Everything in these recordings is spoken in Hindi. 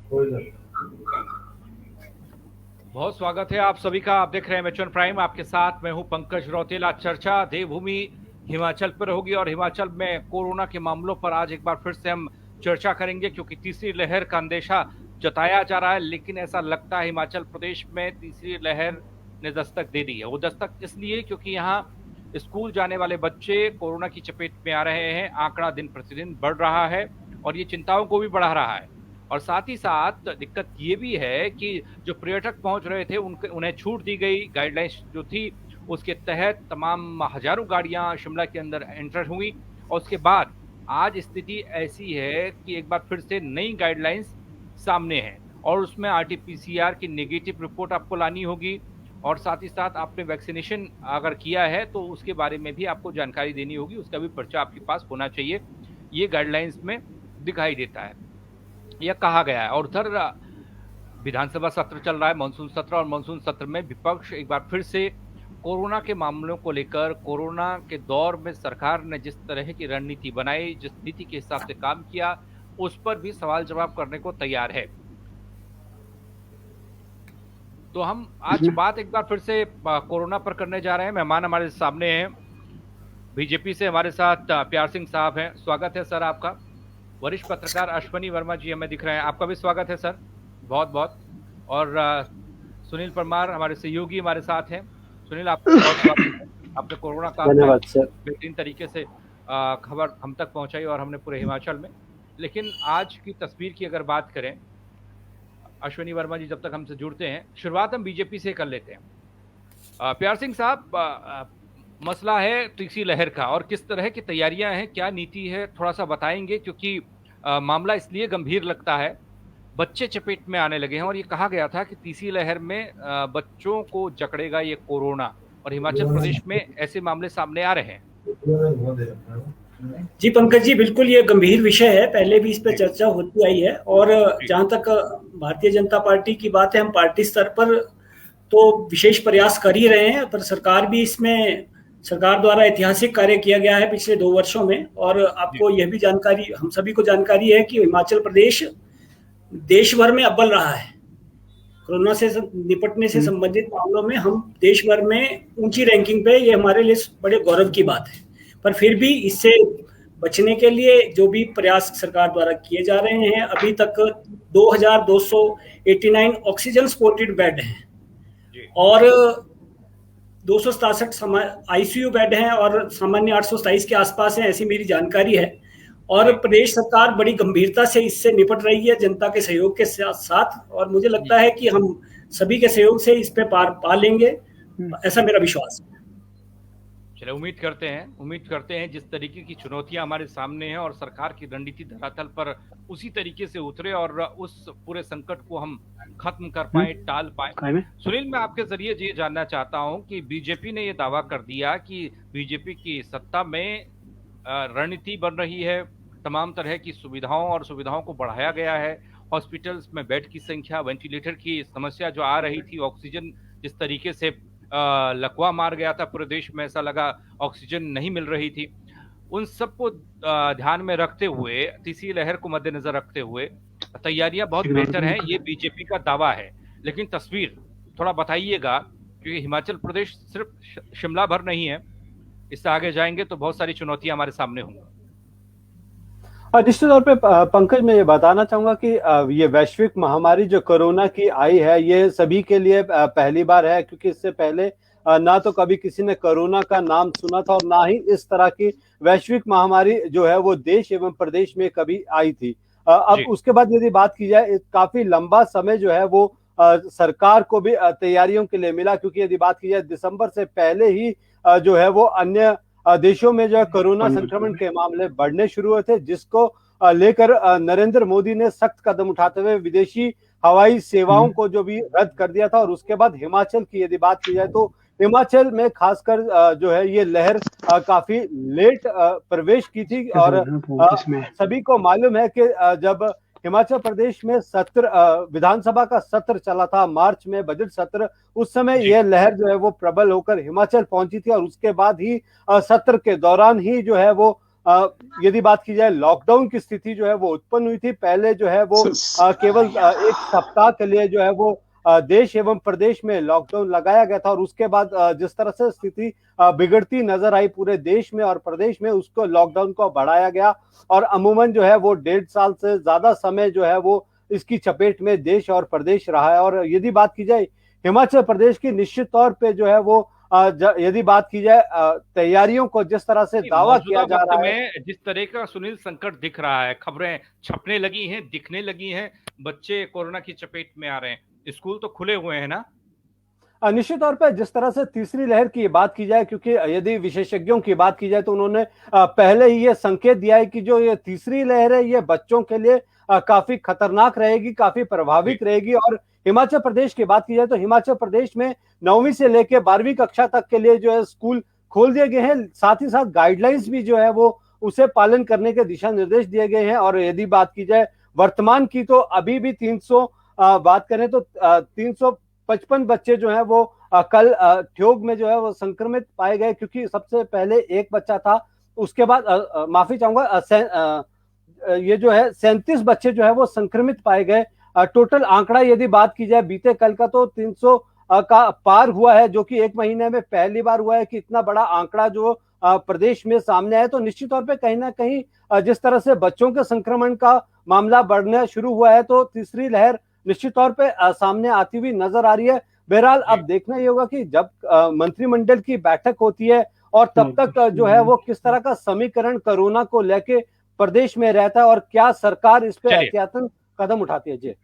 बहुत स्वागत है आप सभी का। आप देख रहे हैं एच1 प्राइम, आपके साथ मैं हूं पंकज रौतेला। चर्चा देवभूमि हिमाचल पर होगी और हिमाचल में कोरोना के मामलों पर आज एक बार फिर से हम चर्चा करेंगे, क्योंकि तीसरी लहर का अंदेशा जताया जा रहा है। लेकिन ऐसा लगता है हिमाचल प्रदेश में तीसरी लहर ने दस्तक दे दी है। वो दस्तक इसलिए क्योंकि यहाँ स्कूल जाने वाले बच्चे कोरोना की चपेट में आ रहे हैं। आंकड़ा दिन प्रतिदिन बढ़ रहा है और ये चिंताओं को भी बढ़ा रहा है। और साथ ही साथ दिक्कत ये भी है कि जो पर्यटक पहुंच रहे थे उन्हें छूट दी गई। गाइडलाइंस जो थी उसके तहत तमाम हजारों गाड़ियां शिमला के अंदर एंटर हुई और उसके बाद आज स्थिति ऐसी है कि एक बार फिर से नई गाइडलाइंस सामने है और उसमें आरटीपीसीआर की नेगेटिव रिपोर्ट आपको लानी होगी। और साथ ही साथ आपने वैक्सीनेशन अगर किया है तो उसके बारे में भी आपको जानकारी देनी होगी, उसका भी पर्चा आपके पास होना चाहिए। ये गाइडलाइंस में दिखाई देता है, यह कहा गया है। और उधर विधानसभा सत्र चल रहा है, मानसून सत्र, और मानसून सत्र में विपक्ष एक बार फिर से कोरोना के मामलों को लेकर, कोरोना के दौर में सरकार ने जिस तरह की रणनीति बनाई, जिस नीति के हिसाब से काम किया, उस पर भी सवाल जवाब करने को तैयार है। तो हम आज बात एक बार फिर से कोरोना पर करने जा रहे हैं। मेहमान हमारे सामने हैं, बीजेपी से हमारे साथ प्यार सिंह साहब हैं। स्वागत है सर आपका। वरिष्ठ पत्रकार अश्वनी वर्मा जी हमें दिख रहे हैं, आपका भी स्वागत है सर, बहुत बहुत। और सुनील परमार हमारे सहयोगी हमारे साथ हैं। सुनील, आपका बहुत स्वागत है। आपने कोरोना काल में बेहतरीन तरीके से खबर हम तक पहुंचाई और हमने पूरे हिमाचल में। लेकिन आज की तस्वीर की अगर बात करें, अश्वनी वर्मा जी जब तक हमसे जुड़ते हैं, शुरुआत हम बीजेपी से कर लेते हैं। प्यार सिंह साहब, मसला है तीसरी लहर का और किस तरह की तैयारियां हैं, क्या नीति है, थोड़ा सा बताएंगे? क्योंकि मामला इसलिए गंभीर लगता है, बच्चे चपेट में आने लगे हैं और ये कहा गया था कि तीसरी लहर में बच्चों को जकड़ेगा ये कोरोना, और हिमाचल प्रदेश में ऐसे मामले सामने आ रहे हैं। जी पंकज जी, बिल्कुल ये गंभीर विषय है। पहले भी इस पर चर्चा होती आई है और जहां तक भारतीय जनता पार्टी की बात है, हम पार्टी स्तर पर तो विशेष प्रयास कर ही रहे हैं, पर सरकार भी इसमें, सरकार द्वारा ऐतिहासिक कार्य किया गया है पिछले 2 वर्षों में। और आपको यह भी जानकारी, हम सभी को जानकारी है कि हिमाचल प्रदेश देश भर में अव्वल रहा है। कोरोना से निपटने से संबंधित मामलों में हम देश भर में ऊंची रैंकिंग पे, ये हमारे लिए बड़े गौरव की बात है। पर फिर भी इससे बचने के लिए जो भी प्रयास सरकार द्वारा किए जा रहे हैं, अभी तक 2289 ऑक्सीजन सपोर्टेड बेड हैं और 267 आईसीयू बेड हैं और सामान्य 827 के आसपास हैं, ऐसी मेरी जानकारी है। और प्रदेश सरकार बड़ी गंभीरता से इससे निपट रही है जनता के सहयोग के साथ, और मुझे लगता है कि हम सभी के सहयोग से इस पे पार पा लेंगे, ऐसा मेरा विश्वास है। चलिए, उम्मीद करते हैं जिस तरीके की चुनौतियां हमारे सामने हैं और सरकार की रणनीति धरातल पर उसी तरीके से उतरे और उस पूरे संकट को हम खत्म कर पाए, टाल पाए। सुनील, मैं आपके जरिए ये जानना चाहता हूं कि बीजेपी ने ये दावा कर दिया कि बीजेपी की सत्ता में रणनीति बन रही है, तमाम तरह की सुविधाओं को बढ़ाया गया है। हॉस्पिटल्स में बेड की संख्या, वेंटिलेटर की समस्या जो आ रही थी, ऑक्सीजन जिस तरीके से लकवा मार गया था पूरे देश में, ऐसा लगा ऑक्सीजन नहीं मिल रही थी, उन सबको ध्यान में रखते हुए, तीसरी लहर को मद्देनजर रखते हुए तैयारियां बहुत बेहतर हैं, ये बीजेपी का दावा है। लेकिन तस्वीर थोड़ा बताइएगा, क्योंकि हिमाचल प्रदेश सिर्फ शिमला भर नहीं है, इससे आगे जाएंगे तो बहुत सारी चुनौतियां हमारे सामने होंगी। निश्चित तौर पे पंकज, मैं ये बताना चाहूंगा कि ये वैश्विक महामारी जो कोरोना की आई है, ये सभी के लिए पहली बार है, क्योंकि इससे पहले ना तो कभी किसी ने कोरोना का नाम सुना था और ना ही इस तरह की वैश्विक महामारी जो है वो देश एवं प्रदेश में कभी आई थी। अब उसके बाद यदि बात की जाए, काफी लंबा समय जो है वो सरकार को भी तैयारियों के लिए मिला, क्योंकि यदि बात की जाए दिसंबर से पहले ही जो है वो अन्य देशों में जो है कोरोना संक्रमण के मामले बढ़ने शुरू हुए थे, जिसको लेकर नरेंद्र मोदी ने सख्त कदम उठाते हुए विदेशी हवाई सेवाओं को जो भी रद्द कर दिया था। और उसके बाद हिमाचल की यदि बात की जाए तो हिमाचल में खासकर जो है ये लहर काफी लेट प्रवेश की थी। और सभी को मालूम है कि जब हिमाचल प्रदेश में सत्र, विधानसभा का सत्र चला था मार्च में, बजट सत्र, उस समय यह लहर जो है वो प्रबल होकर हिमाचल पहुंची थी और उसके बाद ही सत्र के दौरान ही जो है वो यदि बात की जाए लॉकडाउन की स्थिति जो है वो उत्पन्न हुई थी। पहले जो है वो केवल एक सप्ताह के लिए जो है वो देश एवं प्रदेश में लॉकडाउन लगाया गया था, और उसके बाद जिस तरह से स्थिति बिगड़ती नजर आई पूरे देश में और प्रदेश में, उसको लॉकडाउन को बढ़ाया गया और अमूमन जो है वो 1.5 साल से ज्यादा समय जो है वो इसकी चपेट में देश और प्रदेश रहा है। और यदि बात की जाए हिमाचल प्रदेश की, निश्चित तौर पे जो है वो यदि बात की जाए तैयारियों को जिस तरह से दावा किया जा रहा है, में जिस तरह का सुनील संकट दिख रहा है, खबरें छपने लगी हैं, दिखने लगी हैं, बच्चे कोरोना की चपेट में आ रहे हैं, स्कूल तो खुले हुए हैं ना। निश्चित तौर पर जिस तरह से तीसरी लहर की बात की जाए, क्योंकि यदि विशेषज्ञों की बात की जाए तो उन्होंने पहले ही ये संकेत दिया है कि जो ये तीसरी लहर है ये बच्चों के लिए काफी खतरनाक रहेगी, काफी प्रभावित रहेगी। और हिमाचल प्रदेश की बात की जाए तो हिमाचल प्रदेश में 9वीं से लेकर 12वीं कक्षा तक के लिए जो है स्कूल खोल दिए गए हैं, साथ ही साथ गाइडलाइंस भी जो है वो उसे पालन करने के दिशा निर्देश दिए गए हैं। और यदि बात की जाए वर्तमान की, तो अभी भी 300 बात करें तो 355 बच्चे जो है वो कल ठियोग में जो है वो संक्रमित पाए गए, क्योंकि सबसे पहले एक बच्चा था, उसके बाद माफी चाहूंगा ये जो है 37 बच्चे जो है वो संक्रमित पाए गए। टोटल आंकड़ा यदि बात की जाए बीते कल का तो 300 का पार हुआ है, जो कि एक महीने में पहली बार हुआ है कि इतना बड़ा आंकड़ा जो प्रदेश में सामने आया। तो निश्चित तौर पे कहीं ना कहीं जिस तरह से बच्चों के संक्रमण का मामला बढ़ना शुरू हुआ है, तो तीसरी लहर निश्चित तौर पे सामने आती हुई नजर आ रही है। बहरहाल अब देखना ये होगा कि जब मंत्रिमंडल की बैठक होती है और तब तक जो है वो किस तरह का समीकरण कोरोना को लेके प्रदेश में रहता है और क्या सरकार इस पे एहतियातन कदम उठाती है। जी,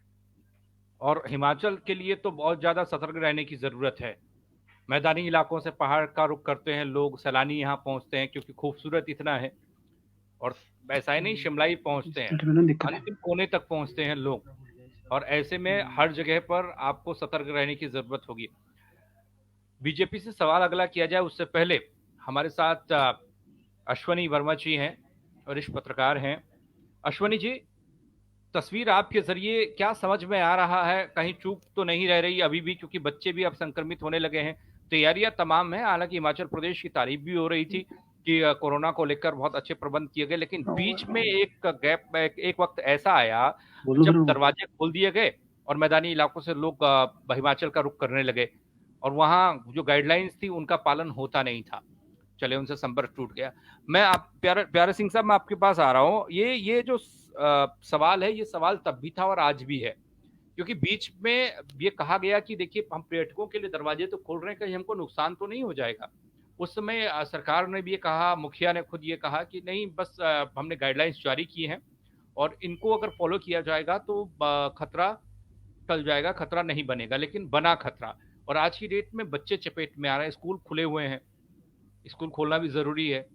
और हिमाचल के लिए तो बहुत ज्यादा सतर्क रहने की जरूरत है। मैदानी इलाकों से पहाड़ का रुख करते हैं लोग, सैलानी यहाँ पहुंचते हैं क्योंकि खूबसूरत इतना है, और ऐसा ही नहीं शिमला ही पहुंचते हैं, अंतिम कोने तक पहुंचते हैं लोग, और ऐसे में हर जगह पर आपको सतर्क रहने की जरूरत होगी। बीजेपी से सवाल अगला किया जाए उससे पहले हमारे साथ अश्वनी वर्मा जी हैं, वरिष्ठ पत्रकार हैं। अश्वनी जी, तस्वीर आपके जरिए क्या समझ में आ रहा है? कहीं चूक तो नहीं रह रही अभी भी, क्योंकि बच्चे भी अब संक्रमित होने लगे हैं, तैयारियां तमाम है। हालांकि हिमाचल प्रदेश की तारीफ भी हो रही थी कि कोरोना को लेकर बहुत अच्छे प्रबंध किए गए, लेकिन बीच में एक गैप, एक वक्त ऐसा आया जब दरवाजे खोल दिए गए और मैदानी इलाकों से लोग हिमाचल का रुख करने लगे, और वहां जो गाइडलाइंस थी उनका पालन होता नहीं था। चले, उनसे संपर्क टूट गया। मैं आप प्यारे सिंह साहब, मैं आपके पास आ रहा हूँ। ये जो सवाल है, ये सवाल तब भी था और आज भी है, क्योंकि बीच में ये कहा गया कि देखिए हम पर्यटकों के लिए दरवाजे तो खोल रहे हैं, कहीं हमको नुकसान तो नहीं हो जाएगा। उस समय सरकार ने भी ये कहा, मुखिया ने खुद ये कहा कि नहीं, बस हमने गाइडलाइंस जारी की हैं और इनको अगर फॉलो किया जाएगा तो खतरा टल जाएगा, खतरा नहीं बनेगा। लेकिन बना खतरा, और आज की डेट में बच्चे चपेट में आ रहे हैं, स्कूल खुले हुए हैं, स्कूल खोलना भी जरूरी है।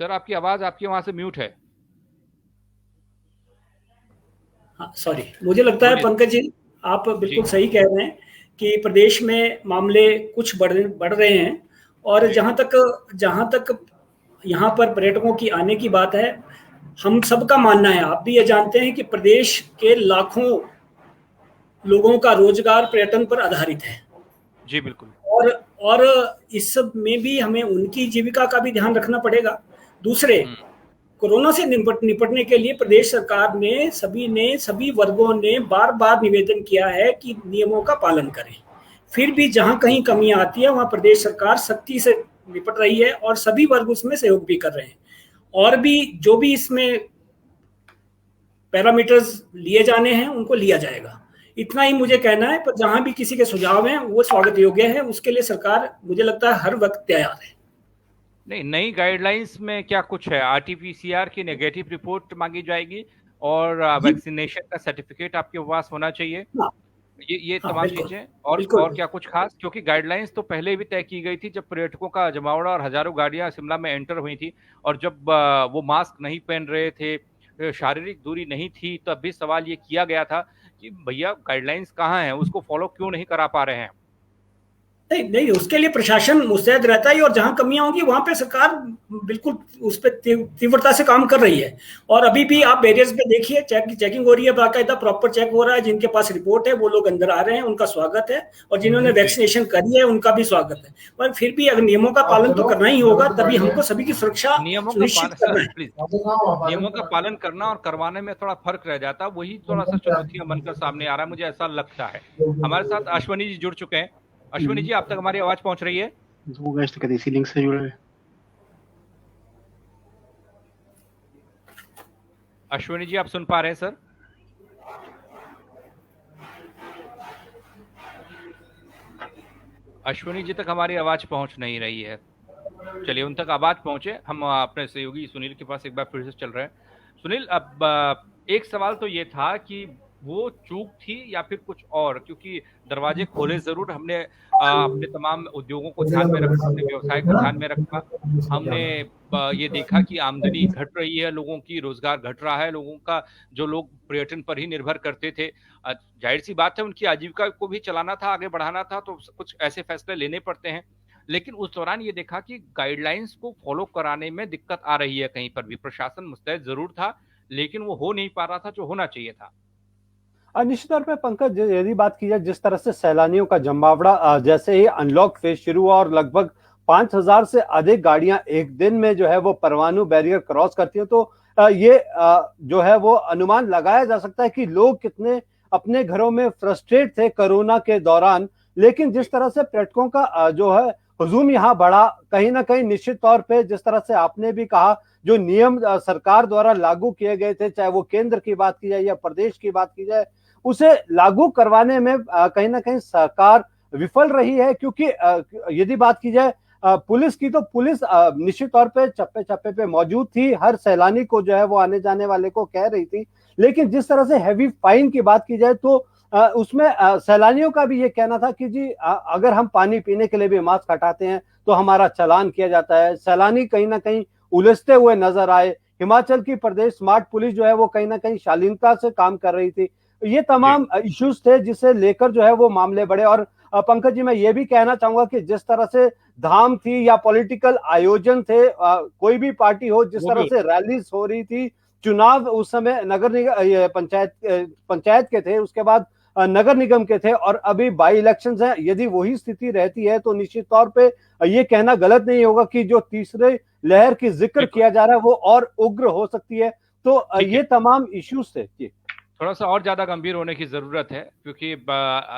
सर, आपकी आवाज आपके वहां से म्यूट है। हाँ, सॉरी, मुझे लगता है पंकज जी आप बिल्कुल सही कह रहे हैं कि प्रदेश में मामले कुछ बढ़ रहे हैं, और जहां तक यहाँ पर पर्यटकों की आने की बात है, हम सबका मानना है, आप भी ये जानते हैं कि प्रदेश के लाखों लोगों का रोजगार पर्यटन पर आधारित है। जी बिल्कुल। और इस सब में भी हमें उनकी जीविका का भी ध्यान रखना पड़ेगा। दूसरे, कोरोना से निपटने के लिए प्रदेश सरकार ने सभी वर्गों ने बार बार निवेदन किया है कि नियमों का पालन करें। फिर भी जहां कहीं कमी आती है वहां प्रदेश सरकार सख्ती से निपट रही है और सभी वर्ग उसमें सहयोग भी कर रहे हैं, और भी जो भी इसमें पैरामीटर्स लिए जाने हैं उनको लिया जाएगा। इतना ही मुझे कहना है, पर जहां भी किसी के सुझाव हैं वो स्वागत योग्य है, उसके लिए सरकार मुझे लगता है हर वक्त तैयार है। नहीं, नई गाइडलाइंस में क्या कुछ है? आरटीपीसीआर की नेगेटिव रिपोर्ट मांगी जाएगी और वैक्सीनेशन का सर्टिफिकेट आपके पास होना चाहिए। ये तमाम चीजें, और क्या कुछ खास? क्योंकि गाइडलाइंस तो पहले भी तय की गई थी जब पर्यटकों का जमावड़ा और हजारों गाड़ियां शिमला में एंटर हुई थी, और जब वो मास्क नहीं पहन रहे थे, शारीरिक दूरी नहीं थी, तब भी सवाल ये किया गया था कि भैया गाइडलाइंस कहाँ है, उसको फॉलो क्यों नहीं करा पा रहे हैं? नहीं नहीं, उसके लिए प्रशासन मुस्तैद रहता है और जहां कमियां होंगी वहां पे सरकार बिल्कुल उस पर तीव्रता से काम कर रही है। और अभी भी आप बैरियर्स पे देखिए, चेकिंग हो रही है, बाकायदा प्रॉपर चेक हो रहा है। जिनके पास रिपोर्ट है वो लोग अंदर आ रहे हैं, उनका स्वागत है, और जिन्होंने वैक्सीनेशन करी है उनका भी स्वागत है। पर फिर भी अगर नियमों का पालन तो करना ही होगा, तभी हमको सभी की सुरक्षा सुनिश्चित करना है। प्लीज, नियमों का पालन करना और करवाने में थोड़ा फर्क रह जाता है, वही थोड़ा सा चुनौतियां बनकर सामने आ रहा है, मुझे ऐसा लगता है। हमारे साथ अश्वनी जी जुड़ चुके हैं। अश्वनी जी, आप तक हमारी आवाज पहुंच रही है? इसी लिंक से जुड़े। अश्वनी जी, आप सुन पा रहे हैं सर? अश्वनी जी तक हमारी आवाज पहुंच नहीं रही है। चलिए, उन तक आवाज पहुंचे। हम अपने सहयोगी सुनील के पास एक बार फिर से चल रहे हैं। सुनील, अब एक सवाल तो ये था कि वो चूक थी या फिर कुछ और, क्योंकि दरवाजे खोले जरूर, हमने अपने तमाम उद्योगों को ध्यान में रखा, अपने व्यवसाय को ध्यान में रखा। हमने ये देखा कि आमदनी घट रही है, लोगों की रोजगार घट रहा है, लोगों का, जो लोग पर्यटन पर ही निर्भर करते थे, जाहिर सी बात है उनकी आजीविका को भी चलाना था, आगे बढ़ाना था, तो कुछ ऐसे फैसले लेने पड़ते हैं। लेकिन उस दौरान ये देखा कि गाइडलाइंस को फॉलो कराने में दिक्कत आ रही है। कहीं पर भी प्रशासन मुस्तैद जरूर था, लेकिन वो हो नहीं पा रहा था जो होना चाहिए था। निश्चित तौर पे पंकज, यदि बात की जाए जिस तरह से सैलानियों का जमावड़ा जैसे ही अनलॉक फेज शुरू हुआ और लगभग 5,000 से अधिक गाड़ियां एक दिन में जो है वो परवाणु बैरियर क्रॉस करती हैं, तो ये जो है वो अनुमान लगाया जा सकता है कि लोग कितने अपने घरों में फ्रस्ट्रेट थे कोरोना के दौरान। लेकिन जिस तरह से पर्यटकों का जो है हुजूम यहाँ बढ़ा, कहीं ना कहीं निश्चित तौर पे जिस तरह से आपने भी कहा, जो नियम सरकार द्वारा लागू किए गए थे, चाहे वो केंद्र की बात की जाए या प्रदेश की बात की जाए, उसे लागू करवाने में कहीं ना कहीं सरकार विफल रही है। क्योंकि यदि बात की जाए पुलिस की, तो पुलिस निश्चित तौर पे चप्पे चप्पे पे मौजूद थी, हर सैलानी को जो है वो आने जाने वाले को कह रही थी। लेकिन जिस तरह से हैवी फाइन की बात की जाए तो उसमें सैलानियों का भी ये कहना था कि जी अगर हम पानी पीने के लिए भी मास्क हटाते हैं तो हमारा चालान किया जाता है। सैलानी कहीं ना कहीं उलझते हुए नजर आए। हिमाचल की प्रदेश स्मार्ट पुलिस जो है वो कहीं ना कहीं शालीनता से काम कर रही थी। ये तमाम इश्यूज थे जिसे लेकर जो है वो मामले बढ़े। और पंकज जी, मैं ये भी कहना चाहूंगा कि जिस तरह से धाम थी या पॉलिटिकल आयोजन थे, कोई भी पार्टी हो, जिस तरह से रैलीज हो रही थी, चुनाव उस समय नगर निगम पंचायत के थे, उसके बाद नगर निगम के थे, और अभी बाई इलेक्शंस हैं। यदि वही स्थिति रहती है तो निश्चित तौर पे ये कहना गलत नहीं होगा कि जो तीसरे लहर की जिक्र किया जा रहा है वो और उग्र हो सकती है। तो ये तमाम इश्यूज थे जी। थोड़ा सा और ज्यादा गंभीर होने की जरूरत है, क्योंकि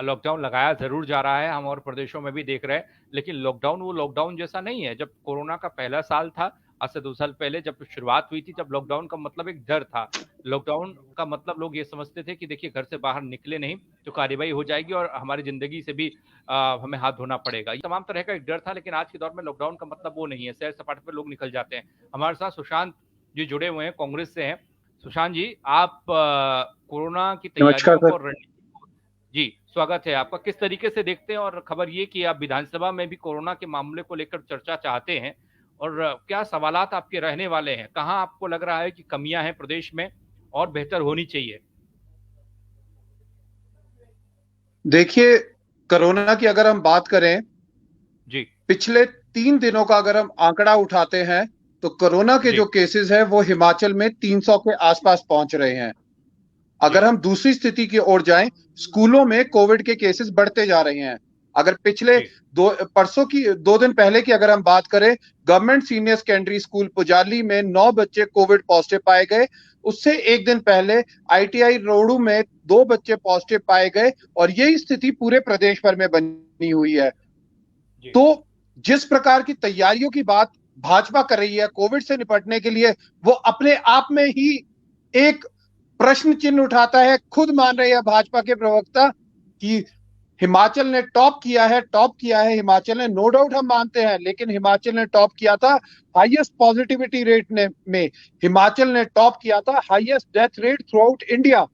लॉकडाउन लगाया जरूर जा रहा है, हम और प्रदेशों में भी देख रहे हैं, लेकिन लॉकडाउन वो लॉकडाउन जैसा नहीं है। जब कोरोना का पहला साल था, आज से 2 साल पहले जब शुरुआत हुई थी, जब लॉकडाउन का मतलब एक डर था। लॉकडाउन का मतलब लोग ये समझते थे कि देखिए, घर से बाहर निकले नहीं तो कार्रवाई हो जाएगी और हमारी जिंदगी से भी हमें हाथ धोना पड़ेगा। ये तमाम तरह का एक डर था। लेकिन आज के दौर में लॉकडाउन का मतलब वो नहीं है, सैर सपाटे पर लोग निकल जाते हैं। हमारे साथ सुशांत जी जुड़े हुए हैं, कांग्रेस से हैं। सुशांत जी, आप कोरोना की तैयारियों को, जी स्वागत है आपका, किस तरीके से देखते हैं? और खबर ये कि आप विधानसभा में भी कोरोना के मामले को लेकर चर्चा चाहते हैं, और क्या सवालात आपके रहने वाले हैं? कहां आपको लग रहा है कि कमियां हैं प्रदेश में और बेहतर होनी चाहिए? देखिए, कोरोना की अगर हम बात करें जी, पिछले 3 दिनों का अगर हम आंकड़ा उठाते हैं तो कोरोना के जो केसेस हैं वो हिमाचल में 300 के आसपास पहुंच रहे हैं। अगर हम दूसरी स्थिति की ओर जाएं, स्कूलों में कोविड के केसेस बढ़ते जा रहे हैं। अगर पिछले 2 दिन पहले की अगर हम बात करें, गवर्नमेंट सीनियर सेकेंडरी स्कूल पुजाली में 9 बच्चे कोविड पॉजिटिव पाए गए। उससे 1 दिन पहले ITI रोहडू में 2 बच्चे पॉजिटिव पाए गए, और यही स्थिति पूरे प्रदेश भर में बनी हुई है। तो जिस प्रकार की तैयारियों की बात भाजपा कर रही है कोविड से निपटने के लिए, वो अपने आप में ही एक प्रश्न चिन्ह उठाता है। खुद मान रहे हैं भाजपा के प्रवक्ता कि हिमाचल ने टॉप किया है हिमाचल ने, नो डाउट हम मानते हैं, लेकिन हिमाचल ने टॉप किया था हाईएस्ट पॉजिटिविटी रेट में हिमाचल ने टॉप किया था highest death rate through out India.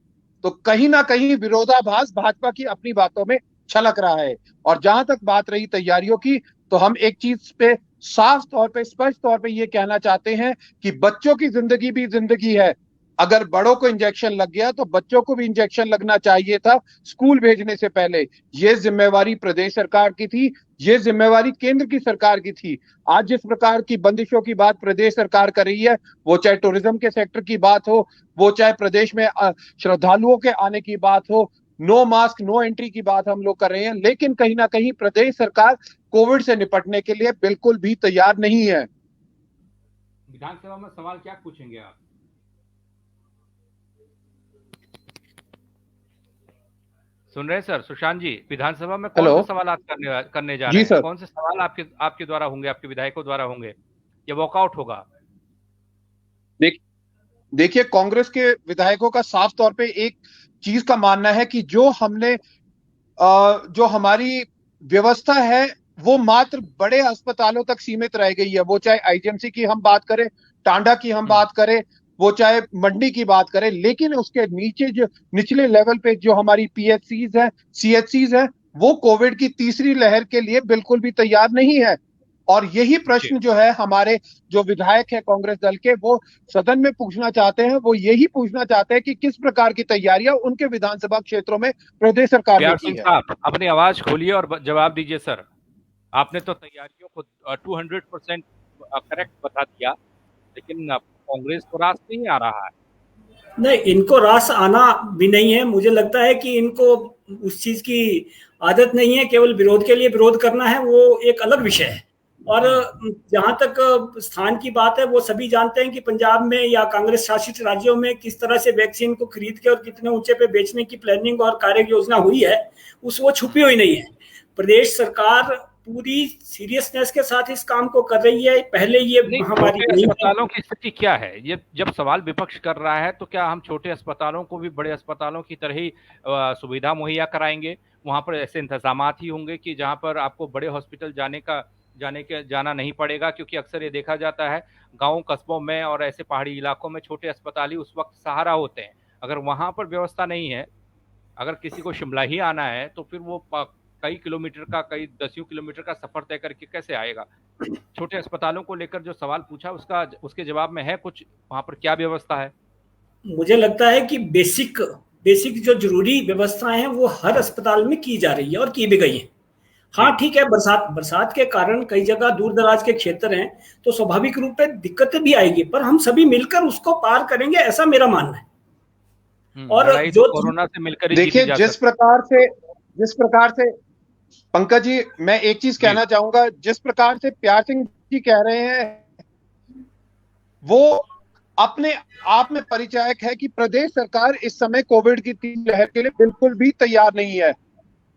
तो कहीं ना कहीं विरोधाभास भाजपा की अपनी बातों में छलक रहा है। और जहां तक बात रही तैयारियों की, तो हम एक चीज पे साफ तौर पे, स्पष्ट तौर पे ये कहना चाहते हैं कि बच्चों की जिंदगी भी जिंदगी है। अगर बड़ों को इंजेक्शन लग गया तो बच्चों को भी इंजेक्शन लगना चाहिए था स्कूल भेजने से पहले। ये जिम्मेवारी प्रदेश सरकार की थी, ये जिम्मेवारी केंद्र की सरकार की थी। आज जिस प्रकार की बंदिशों की बात प्रदेश सरकार कर रही है, वो चाहे टूरिज्म के सेक्टर की बात हो, वो चाहे प्रदेश में श्रद्धालुओं के आने की बात हो, नो मास्क नो एंट्री की बात हम लोग कर रहे हैं, लेकिन कहीं ना कहीं प्रदेश सरकार कोविड से निपटने के लिए बिल्कुल भी तैयार नहीं है। विधानसभा में सवाल क्या पूछेंगे आप? सुन रहे हैं सर? सुशांत जी, विधानसभा में कौन से सवाल आप करने जा रहे हैं? कौन से सवाल आपके द्वारा होंगे, आपके विधायकों द्वारा होंगे, या वॉकआउट होगा? देखिए, कांग्रेस के विधायकों का साफ तौर पे एक चीज का मानना है कि जो हमारी व्यवस्था है वो मात्र बड़े अस्पतालों तक सीमित रह गई है। वो चाहे आईजीएमसी की हम बात करें, टांडा की हम बात करें, वो चाहे मंडी की बात करें, लेकिन उसके नीचे जो निचले लेवल पे जो हमारी पीएचसीज है, सीएचसीज है, वो कोविड की तीसरी लहर के लिए बिल्कुल भी तैयार नहीं है। और यही प्रश्न जो है हमारे जो विधायक है कांग्रेस दल के, वो सदन में पूछना चाहते हैं, वो यही पूछना चाहते हैं कि किस प्रकार की तैयारियां उनके विधानसभा क्षेत्रों में प्रदेश सरकार ने की है। अपनी आवाज खोलिए और जवाब दीजिए सर। आपने तो तैयारियों को 200% करेक्ट बता दिया, लेकिन कांग्रेस को रास नहीं आ रहा है। नहीं, इनको रास आना भी नहीं है। मुझे लगता है कि इनको उस चीज की आदत नहीं है, केवल विरोध के लिए विरोध करना है, वो एक अलग विषय है। और जहां तक स्थान की बात है, वो सभी जानते हैं कि पंजाब में या कांग्रेस शासित राज्यों में किस तरह से वैक्सीन को खरीद के और कितने ऊंचे पे बेचने की प्लानिंग और कार्य योजना हुई है, वो छुपी हुई नहीं है। प्रदेश सरकार पूरी सीरियसनेस के साथ इस काम को कर रही है। पहले ये महामारी अस्पतालों की स्थिति क्या है? ये जब सवाल विपक्ष कर रहा है, तो क्या हम छोटे अस्पतालों को भी बड़े अस्पतालों की तरह ही सुविधा मुहैया कराएंगे? वहां पर ऐसे इंतजामात ही होंगे कि जहां पर आपको बड़े हॉस्पिटल जाना नहीं पड़ेगा, क्योंकि अक्सर ये देखा जाता है गाँव कस्बों में और ऐसे पहाड़ी इलाकों में छोटे अस्पताल ही उस वक्त सहारा होते हैं। अगर वहां पर व्यवस्था नहीं है, अगर किसी को शिमला ही आना है, तो फिर वो कई किलोमीटर का, कई दसियों किलोमीटर का सफर तय करके कैसे आएगा? छोटे अस्पतालों को लेकर जो सवाल पूछा, उसके जवाब में है कुछ, वहां पर क्या व्यवस्था है? मुझे लगता है कि बेसिक जो जरूरी व्यवस्थाएं हैं वो हर अस्पताल में की जा रही है और की भी गई है। हाँ ठीक है, बरसात के कारण कई जगह दूर दराज के क्षेत्र हैं, तो स्वाभाविक रूप से दिक्कतें भी आएगी, पर हम सभी मिलकर उसको पार करेंगे, ऐसा मेरा मानना है। और जो कोरोना से मिलकर देखिए, जिस प्रकार से पंकज जी, मैं एक चीज कहना चाहूंगा, जिस प्रकार से प्यार सिंह जी कह रहे हैं, वो अपने आप में परिचायक है कि प्रदेश सरकार इस समय कोविड की तीसरी लहर के लिए बिल्कुल भी तैयार नहीं है।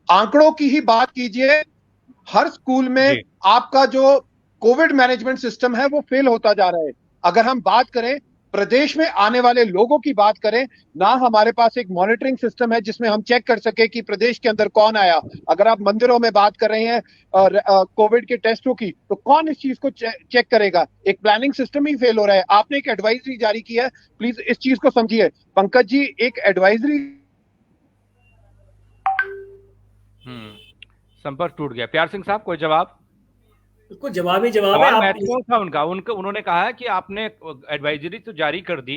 आंकड़ों की ही बात कीजिए, हर स्कूल में आपका जो कोविड मैनेजमेंट सिस्टम है वो फेल होता जा रहा है। अगर हम बात करें प्रदेश में आने वाले लोगों की बात करें, ना हमारे पास एक मॉनिटरिंग सिस्टम है जिसमें हम चेक कर सके कि प्रदेश के अंदर कौन आया। अगर आप मंदिरों में बात कर रहे हैं कोविड के टेस्टों की, तो कौन इस चीज को चेक करेगा? एक प्लानिंग सिस्टम ही फेल हो रहा है। आपने एक एडवाइजरी जारी की है, प्लीज इस चीज को समझिए पंकज जी, एक एडवाइजरी। संपर्क टूट गया। प्यार सिंह साहब, कोई जवाब? को जवाब है। उन्होंने कहा है कि आपने एडवाइजरी तो जारी कर दी,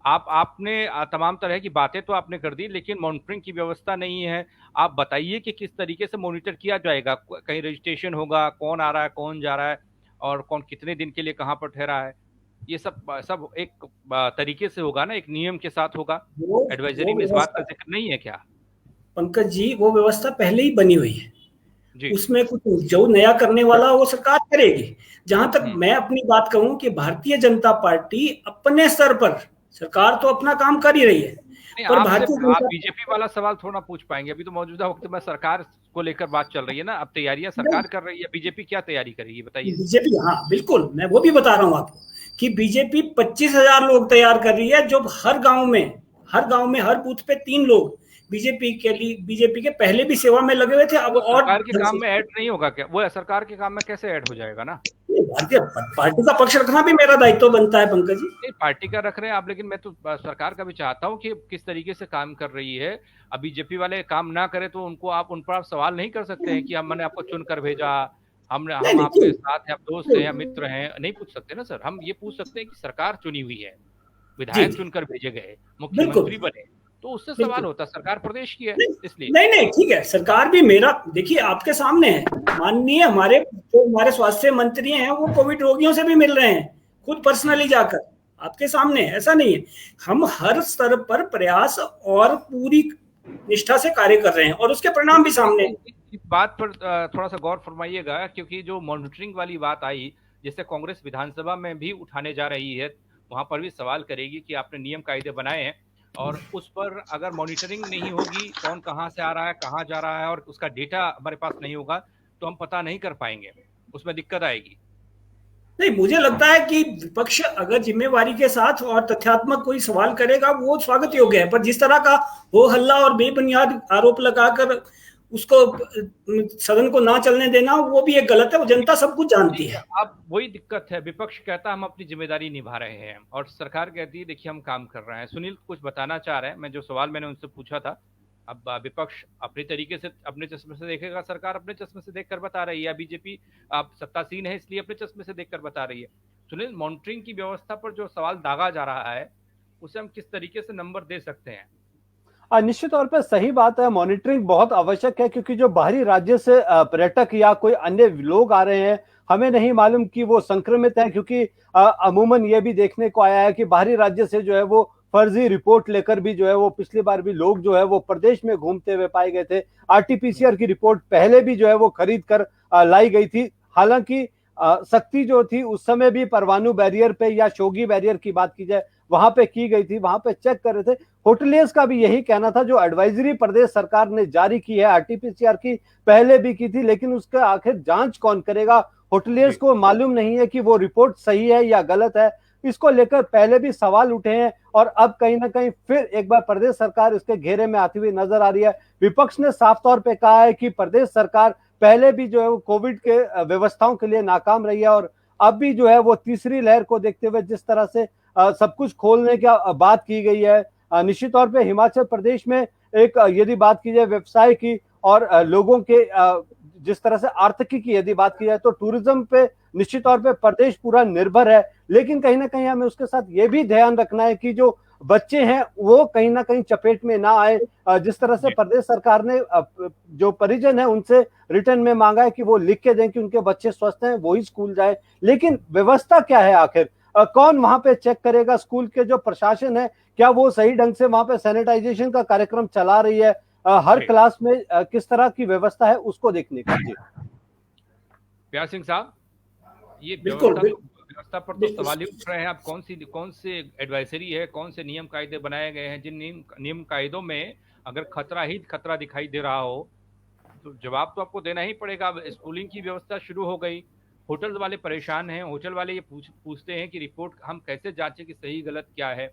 आपने तमाम तरह की बातें तो आपने कर दी, लेकिन मॉनिटरिंग की व्यवस्था नहीं है। आप बताइए कि किस तरीके से मॉनिटर किया जाएगा? कहीं रजिस्ट्रेशन होगा, कौन आ रहा है, कौन जा रहा है, और कौन कितने दिन के लिए कहाँ पर ठहरा है? ये सब एक तरीके से होगा ना, एक नियम के साथ होगा। एडवाइजरी में इस बात का जिक्र नहीं है क्या? पंकज जी, वो व्यवस्था पहले ही बनी हुई है, उसमें कुछ जो नया करने वाला वो सरकार करेगी। जहां तक मैं अपनी बात कहूं कि भारतीय जनता पार्टी अपने स्तर पर, सरकार तो अपना काम कर ही रही है, पर आप बीजेपी वाला सवाल थोड़ा पूछ पाएंगे? अभी तो मौजूदा वक्त में सरकार को लेकर बात चल रही है ना, अब तैयारियां सरकार कर रही है, बीजेपी क्या तैयारी करेगी बताइए? बीजेपी, हाँ बिल्कुल, मैं वो भी बता रहा हूँ आपको कि बीजेपी 25,000 लोग तैयार कर रही है, जो हर गाँव में हर बूथ पे 3 लोग बीजेपी के पहले भी सेवा में लगे हुए थे। अब और सरकार के काम में ऐड नहीं होगा क्या? वो सरकार के काम में कैसे ऐड हो जाएगा ना? भारतीय पार्टी का पक्ष रखना भी मेरा दायित्व बनता है पंकज जी। नहीं, पार्टी का रख रहे हैं आप, लेकिन मैं तो सरकार का भी चाहता हूं कि किस तरीके से काम कर रही है। अब बीजेपी वाले काम ना करे तो उन पर आप सवाल नहीं कर सकते हैं कि हमने आपको चुनकर भेजा, हम आपके साथ हैं, आप दोस्त हैं या मित्र हैं, नहीं पूछ सकते ना सर। हम ये पूछ सकते हैं कि सरकार चुनी हुई है, विधायक जी चुनकर भेजे गए, बिल्कुल मुख्यमंत्री बने, तो उससे सवाल बिल्कुल होता, सरकार प्रदेश की है इसलिए। नहीं नहीं ठीक है, सरकार भी मेरा देखिए आपके सामने है, माननीय हमारे जो हमारे स्वास्थ्य मंत्री हैं वो कोविड रोगियों से भी मिल रहे हैं खुद पर्सनली जाकर, आपके सामने है, ऐसा नहीं है। हम हर स्तर पर प्रयास और पूरी निष्ठा से कार्य कर रहे हैं और उसके परिणाम भी सामने हैं। इस बात पर थोड़ा सा गौर फरमाइएगा, क्योंकि जो मॉनिटरिंग वाली बात आई, जिससे कांग्रेस विधानसभा में भी उठाने जा रही है, वहां पर भी सवाल करेगी कि आपने नियम कायदे बनाए हैं और उस पर अगर मॉनिटरिंग नहीं होगी, कौन कहां से आ रहा है, कहां जा रहा है, और उसका डेटा हमारे पास नहीं होगा, तो हम पता नहीं कर पाएंगे, उसमें दिक्कत आएगी। नहीं, मुझे लगता है कि विपक्ष अगर जिम्मेवारी के साथ और तथ्यात्मक कोई सवाल करेगा वो स्वागत योग्य है, पर जिस तरह का हो हल्ला और बेबुनियाद आरोप लगाकर उसको सदन को ना चलने देना, वो भी एक गलत है, वो जनता सब कुछ जानती है। अब वही दिक्कत है, विपक्ष कहता हम अपनी जिम्मेदारी निभा रहे हैं और सरकार कहती है देखिए हम काम कर रहे हैं। सुनील कुछ बताना चाह रहे हैं, मैं जो सवाल मैंने उनसे पूछा था, अब विपक्ष अपने तरीके से अपने चश्मे से देखेगा, सरकार अपने चश्मे से देखकर बता रही है, बीजेपी अब सत्तासीन है इसलिए अपने चश्मे से देखकर बता रही है। सुनील, मॉनिटरिंग की व्यवस्था पर जो सवाल दागा जा रहा है उसे हम किस तरीके से नंबर दे सकते हैं? निश्चित तौर पे सही बात है, मॉनिटरिंग बहुत आवश्यक है, क्योंकि जो बाहरी राज्य से पर्यटक या कोई अन्य लोग आ रहे हैं, हमें नहीं मालूम कि वो संक्रमित हैं, क्योंकि अमूमन ये भी देखने को आया है कि बाहरी राज्य से जो है वो फर्जी रिपोर्ट लेकर भी जो है वो पिछली बार भी लोग जो है वो प्रदेश में घूमते हुए पाए गए थे। आरटीपीसीआर की रिपोर्ट पहले भी जो है वो खरीद कर लाई गई थी। हालांकि सख्ती जो थी उस समय भी परवाणु बैरियर पे या शोगी बैरियर की बात की जाए वहां पे की गई थी, वहां पे चेक कर रहे थे। होटलियर्स का भी यही कहना था, जो एडवाइजरी प्रदेश सरकार ने जारी की है आरटीपीसीआर की, पहले भी की थी, लेकिन उसका आखिर जांच कौन करेगा? होटलियर्स को मालूम नहीं है कि वो रिपोर्ट सही है या गलत है। इसको लेकर पहले भी सवाल उठे हैं और अब कहीं ना कहीं फिर एक बार प्रदेश सरकार इसके घेरे में आती हुई नजर आ रही है। विपक्ष ने साफ तौर पर कहा है कि प्रदेश सरकार पहले भी जो है वो कोविड के व्यवस्थाओं के लिए नाकाम रही है और अब भी जो है वो तीसरी लहर को देखते हुए जिस तरह से सब कुछ खोलने की बात की गई है, निश्चित तौर पे हिमाचल प्रदेश में एक यदि बात की जाए व्यवसाय की और लोगों के जिस तरह से आर्थिकी की यदि बात की जाए तो टूरिज्म पे निश्चित तौर पे प्रदेश पूरा निर्भर है। लेकिन कहीं ना कहीं हमें उसके साथ ये भी ध्यान रखना है कि जो बच्चे हैं वो कहीं ना कहीं चपेट में ना आए। जिस तरह से प्रदेश सरकार ने जो परिजन है उनसे रिटर्न में मांगा है कि वो लिख के दें कि उनके बच्चे स्वस्थ हैं, वो ही स्कूल जाए। लेकिन व्यवस्था क्या है आखिर? कौन वहां पे चेक करेगा? स्कूल के जो प्रशासन है क्या वो सही ढंग से वहां पे सैनिटाइजेशन का कार्यक्रम चला रही है? हर क्लास में किस तरह की व्यवस्था है उसको देखने का। जी प्यार सिंह साहब, ये बिल्कुल व्यवस्था पर तो सवाल ही उठ रहे हैं। आप कौन सी एडवाइजरी है, कौन से नियम कायदे बनाए गए हैं, जिन नियम कायदों में अगर खतरा ही खतरा दिखाई दे रहा हो तो जवाब तो आपको देना ही पड़ेगा। स्कूलिंग की व्यवस्था शुरू हो गई, होटल वाले परेशान हैं, होटल वाले ये पूछते हैं कि रिपोर्ट हम कैसे जांचें कि सही गलत क्या है,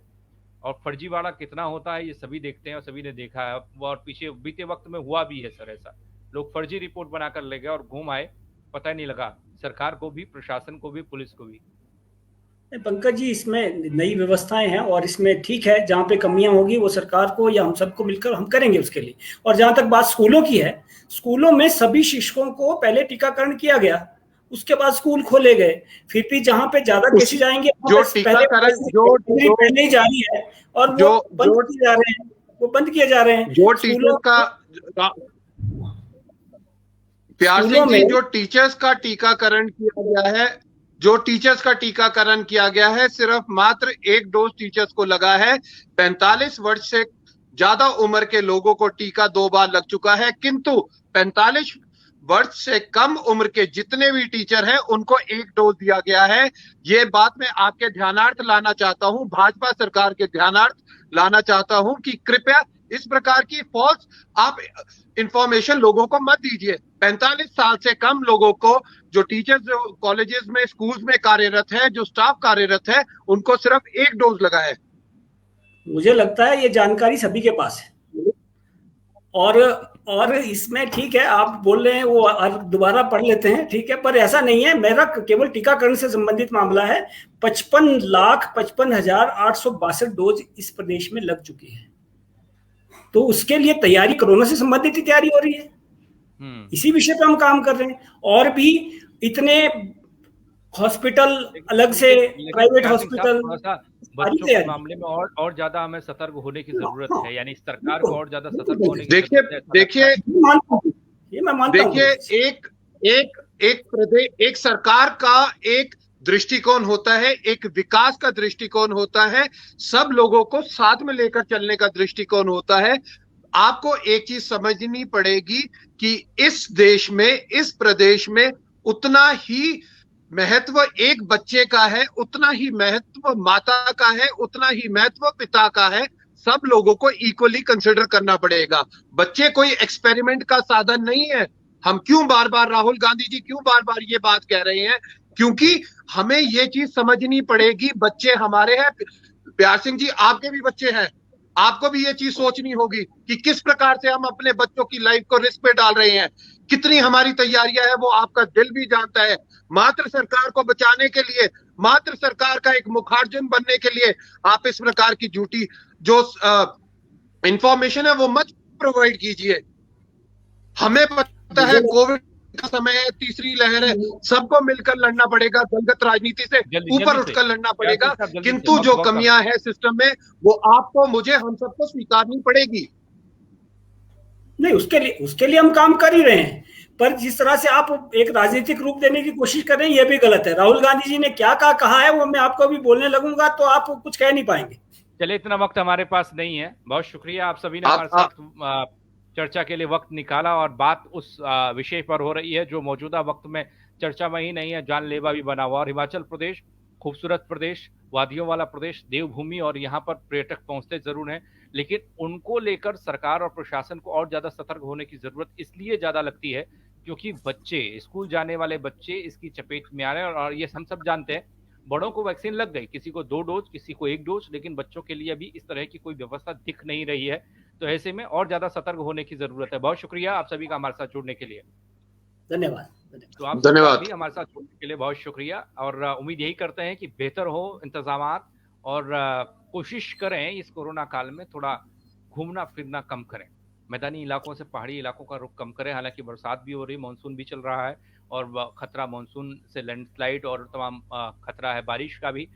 और फर्जीवाड़ा कितना होता है ये सभी देखते हैं और सभी ने देखा है। और पीछे बीते वक्त में हुआ भी है सर, ऐसा लोग फर्जी रिपोर्ट बनाकर ले गए और घूम आए, पता ही नहीं लगा, सरकार को भी, प्रशासन को भी, पुलिस को भी। पंकज जी, इसमें नई व्यवस्थाएं हैं और इसमें ठीक है, जहां पे कमियां होगी वो सरकार को या हम सबको मिलकर हम करेंगे उसके लिए। और जहां तक बात स्कूलों की है, स्कूलों में सभी शिक्षकों को पहले टीकाकरण किया गया, उसके बाद स्कूल खोले गए। फिर भी जहां पे ज्यादा केसेस आएंगे जो टीकाकरण पहले ही जारी है और वो बंद किए जा रहे हैं, वो बंद किए जा रहे हैं। जो टीचर का प्यार सिंह जी, जो टीचर्स का टीकाकरण किया गया है, जो टीचर्स का टीकाकरण किया गया है, सिर्फ मात्र 1 डोज टीचर्स को लगा है। 45 वर्ष से ज्यादा उम्र के लोगों को टीका 2 बार लग चुका है, किंतु 45 वर्ष से कम उम्र के जितने भी टीचर हैं उनको 1 डोज दिया गया है। ये बात मैं आपके ध्यानार्थ लाना चाहता हूं, भाजपा सरकार के ध्यानार्थ लाना चाहता हूं कि कृपया इस प्रकार की फॉल्स आप इंफॉर्मेशन लोगों को मत दीजिए। 45 साल से कम लोगों को, जो टीचर्स जो कॉलेजेस में, स्कूल्स में कार्यरत है, जो स्टाफ कार्यरत है, उनको सिर्फ 1 डोज लगा है। मुझे लगता है ये जानकारी सभी के पास है और इसमें ठीक है, आप बोल रहे हैं वो दोबारा पढ़ लेते हैं, ठीक है, पर ऐसा नहीं है। मेरा केवल टीकाकरण से संबंधित मामला है। 55,55,862 डोज इस प्रदेश में लग चुकी है, तो उसके लिए तैयारी, कोरोना से संबंधित ही तैयारी हो रही है। इसी विषय पे हम काम कर रहे हैं। और भी इतने हॉस्पिटल अलग से, प्राइवेट हॉस्पिटल, थोड़ा सा बच्चों के मामले में और ज्यादा हमें सतर्क होने की जरूरत है, यानी सरकार को और ज्यादा सतर्क होने की देखिए मैं मानता हूं। एक सरकार का एक दृष्टिकोण होता है, एक विकास का दृष्टिकोण होता है, सब लोगों को साथ में लेकर चलने का दृष्टिकोण होता है। आपको एक चीज समझनी पड़ेगी कि इस देश में, इस प्रदेश में उतना ही महत्व एक बच्चे का है, उतना ही महत्व माता का है, उतना ही महत्व पिता का है। सब लोगों को इक्वली कंसिडर करना पड़ेगा। बच्चे कोई एक्सपेरिमेंट का साधन नहीं है। हम क्यों बार बार, राहुल गांधी जी क्यों बार बार ये बात कह रहे हैं? क्योंकि हमें ये चीज समझनी पड़ेगी, बच्चे हमारे हैं। प्यार सिंह जी, आपके भी बच्चे हैं, आपको भी ये चीज सोचनी होगी कि किस प्रकार से हम अपने बच्चों की लाइफ को रिस्क पे डाल रहे हैं। कितनी हमारी तैयारियां है वो आपका दिल भी जानता है। मात्र सरकार को बचाने के लिए, मात्र सरकार का एक मुखार्जन बनने के लिए आप इस प्रकार की झूठी जो इंफॉर्मेशन है वो मत प्रोवाइड कीजिए। हमें पता है कोविड का समय है, तीसरी लहर है, सबको मिलकर लड़ना पड़ेगा, दलगत राजनीति से ऊपर उठकर लड़ना पड़ेगा। किंतु जो कमियां हैं सिस्टम में वो आपको, मुझे, हम सबको स्वीकारनी पड़ेगी। नहीं, उसके लिए हम काम कर ही रहे हैं, पर जिस तरह से आप एक राजनीतिक रूप देने की कोशिश कर रहे हैं ये भी गलत है। राहुल गांधी जी ने क्या कहा है वो मैं आपको अभी बोलने लगूंगा तो आप कुछ कह नहीं पाएंगे। चलिए, इतना वक्त हमारे पास नहीं है। बहुत शुक्रिया, आप सभी ने हमारे साथ चर्चा के लिए वक्त निकाला और बात उस विषय पर हो रही है जो मौजूदा वक्त में चर्चा में ही नहीं है, जानलेवा भी बना हुआ। और हिमाचल प्रदेश खूबसूरत प्रदेश, वादियों वाला प्रदेश, देवभूमि, और यहाँ पर पर्यटक पहुंचते जरूर हैं, लेकिन उनको लेकर सरकार और प्रशासन को और ज्यादा सतर्क होने की जरूरत इसलिए ज्यादा लगती है क्योंकि बच्चे, स्कूल जाने वाले बच्चे इसकी चपेट में आ रहे हैं। और ये हम सब जानते हैं, बड़ों को वैक्सीन लग गई, किसी को 2 डोज, किसी को 1 डोज, लेकिन बच्चों के लिए अभी इस तरह की कोई व्यवस्था दिख नहीं रही है। तो ऐसे में और ज्यादा सतर्क होने की जरूरत है। बहुत शुक्रिया आप सभी का हमारे साथ जुड़ने के लिए। धन्यवाद। तो आप भी हमारे साथ जुड़ने के लिए बहुत शुक्रिया, और उम्मीद यही करते हैं कि बेहतर हो इंतजामात, और कोशिश करें इस कोरोना काल में थोड़ा घूमना फिरना कम करें, मैदानी इलाकों से पहाड़ी इलाकों का रुख कम करें। हालांकि बरसात भी हो रही, मानसून भी चल रहा है, और खतरा मानसून से लैंडस्लाइड और तमाम खतरा है बारिश का भी,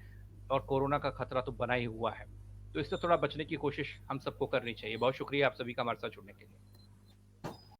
और कोरोना का खतरा तो बना ही हुआ है। तो इससे थोड़ा बचने की कोशिश हम सबको करनी चाहिए। बहुत शुक्रिया आप सभी का हमारे साथ जुड़ने के लिए।